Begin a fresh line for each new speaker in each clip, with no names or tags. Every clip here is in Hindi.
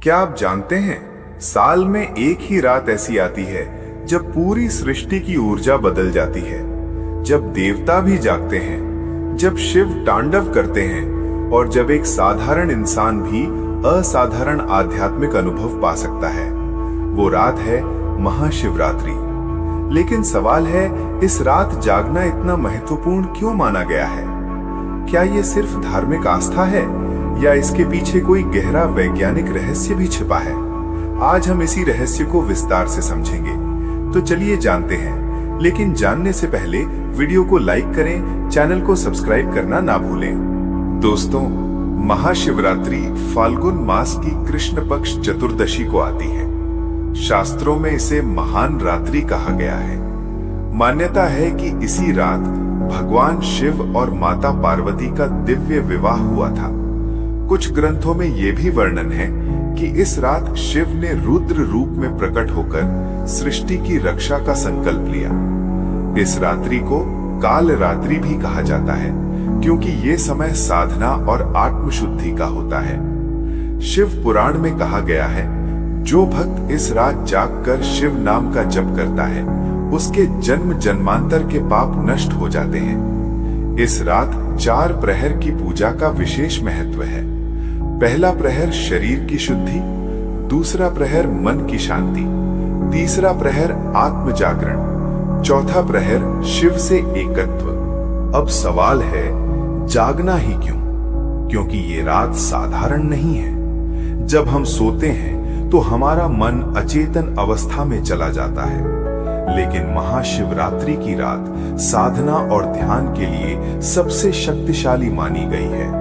क्या आप जानते हैं, साल में एक ही रात ऐसी आती है जब पूरी सृष्टि की ऊर्जा बदल जाती है, जब देवता भी जागते हैं, जब शिव तांडव करते हैं और जब एक साधारण इंसान भी असाधारण आध्यात्मिक अनुभव पा सकता है। वो रात है महाशिवरात्रि। लेकिन सवाल है, इस रात जागना इतना महत्वपूर्ण क्यों माना गया है? क्या ये सिर्फ धार्मिक आस्था है या इसके पीछे कोई गहरा वैज्ञानिक रहस्य भी छिपा है? आज हम इसी रहस्य को विस्तार से समझेंगे। तो चलिए जानते हैं, लेकिन जानने से पहले वीडियो को लाइक करें, चैनल को सब्सक्राइब करना ना भूलें। दोस्तों, महाशिवरात्रि फाल्गुन मास की कृष्ण पक्ष चतुर्दशी को आती है। शास्त्रों में इसे महान रात्रि कहा गया है। मान्यता है कि इसी रात भगवान शिव और माता पार्वती का दिव्य विवाह हुआ था। कुछ ग्रंथों में यह भी वर्णन है कि इस रात शिव ने रुद्र रूप में प्रकट होकर सृष्टि की रक्षा का संकल्प लिया। इस रात्रि को काल रात्रि भी कहा जाता है, क्योंकि ये समय साधना और आत्मशुद्धि का होता है। शिव पुराण में कहा गया है, जो भक्त इस रात जागकर शिव नाम का जप करता है, उसके जन्म जन्मांतर के पाप नष्ट हो जाते हैं। इस रात 4 प्रहर की पूजा का विशेष महत्व है। पहला प्रहर शरीर की शुद्धि, दूसरा प्रहर मन की शांति, तीसरा प्रहर आत्म जागरण, चौथा प्रहर शिव से एकत्व। अब सवाल है, जागना ही क्यों? क्योंकि ये रात साधारण नहीं है। जब हम सोते हैं तो हमारा मन अचेतन अवस्था में चला जाता है, लेकिन महाशिवरात्रि की रात साधना और ध्यान के लिए सबसे शक्तिशाली मानी गई है।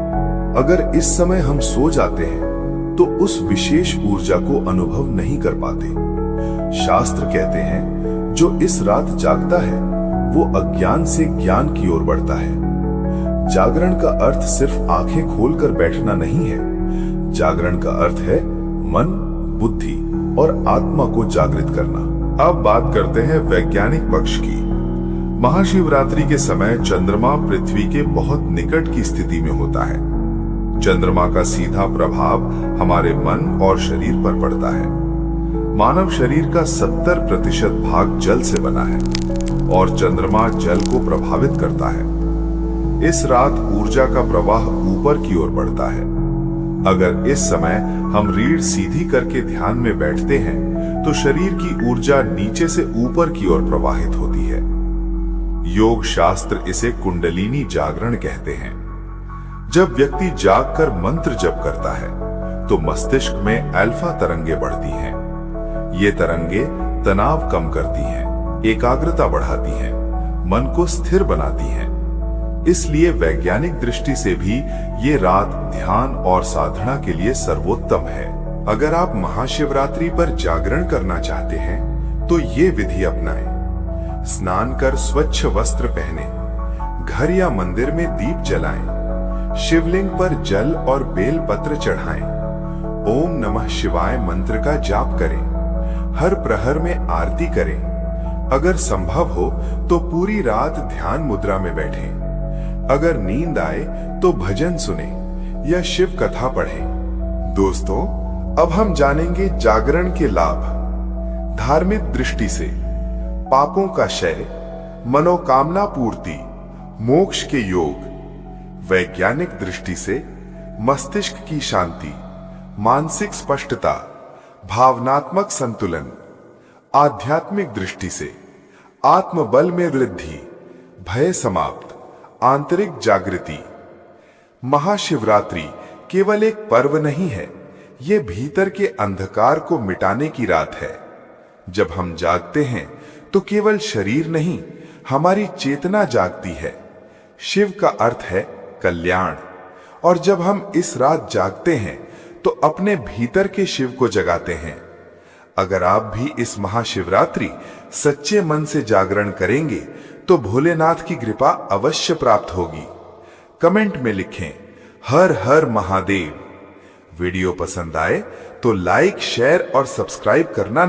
अगर इस समय हम सो जाते हैं तो उस विशेष ऊर्जा को अनुभव नहीं कर पाते। शास्त्र कहते हैं, जो इस रात जागता है वो अज्ञान से ज्ञान की ओर बढ़ता है। जागरण का अर्थ सिर्फ आंखें खोलकर बैठना नहीं है। जागरण का अर्थ है मन, बुद्धि और आत्मा को जागृत करना। अब बात करते हैं वैज्ञानिक पक्ष की। महाशिवरात्रि के समय चंद्रमा पृथ्वी के बहुत निकट की स्थिति में होता है। चंद्रमा का सीधा प्रभाव हमारे मन और शरीर पर पड़ता है। मानव शरीर का 70% भाग जल से बना है और चंद्रमा जल को प्रभावित करता है। इस रात ऊर्जा का प्रवाह ऊपर की ओर बढ़ता है। अगर इस समय हम रीढ़ सीधी करके ध्यान में बैठते हैं तो शरीर की ऊर्जा नीचे से ऊपर की ओर प्रवाहित होती है। योग शास्त्र इसे कुंडलिनी जागरण कहते हैं। जब व्यक्ति जागकर मंत्र जप करता है तो मस्तिष्क में अल्फा तरंगे बढ़ती हैं। ये तरंगे तनाव कम करती हैं, एकाग्रता बढ़ाती हैं, मन को स्थिर बनाती हैं। इसलिए वैज्ञानिक दृष्टि से भी ये रात ध्यान और साधना के लिए सर्वोत्तम है। अगर आप महाशिवरात्रि पर जागरण करना चाहते हैं तो ये विधि अपनाएं। स्नान कर स्वच्छ वस्त्र पहने, घर या मंदिर में दीप जलाएं, शिवलिंग पर जल और बेल पत्र चढ़ाएं, ओम नमः शिवाय मंत्र का जाप करें, हर प्रहर में आरती करें। अगर संभव हो तो पूरी रात ध्यान मुद्रा में बैठें। अगर नींद आए तो भजन सुने या शिव कथा पढ़ें। दोस्तों, अब हम जानेंगे जागरण के लाभ। धार्मिक दृष्टि से पापों का क्षय, मनोकामना पूर्ति, मोक्ष के योग। वैज्ञानिक दृष्टि से मस्तिष्क की शांति, मानसिक स्पष्टता, भावनात्मक संतुलन। आध्यात्मिक दृष्टि से आत्मबल में वृद्धि, भय समाप्त, आंतरिक जागृति। महाशिवरात्रि केवल एक पर्व नहीं है, ये भीतर के अंधकार को मिटाने की रात है। जब हम जागते हैं तो केवल शरीर नहीं, हमारी चेतना जागती है। शिव का अर्थ है कल्याण, और जब हम इस रात जागते हैं तो अपने भीतर के शिव को जगाते हैं। अगर आप भी इस महाशिवरात्रि सच्चे मन से जागरण करेंगे तो भोलेनाथ की कृपा अवश्य प्राप्त होगी। कमेंट में लिखें, हर हर महादेव। वीडियो पसंद आए तो लाइक, शेयर और सब्सक्राइब करना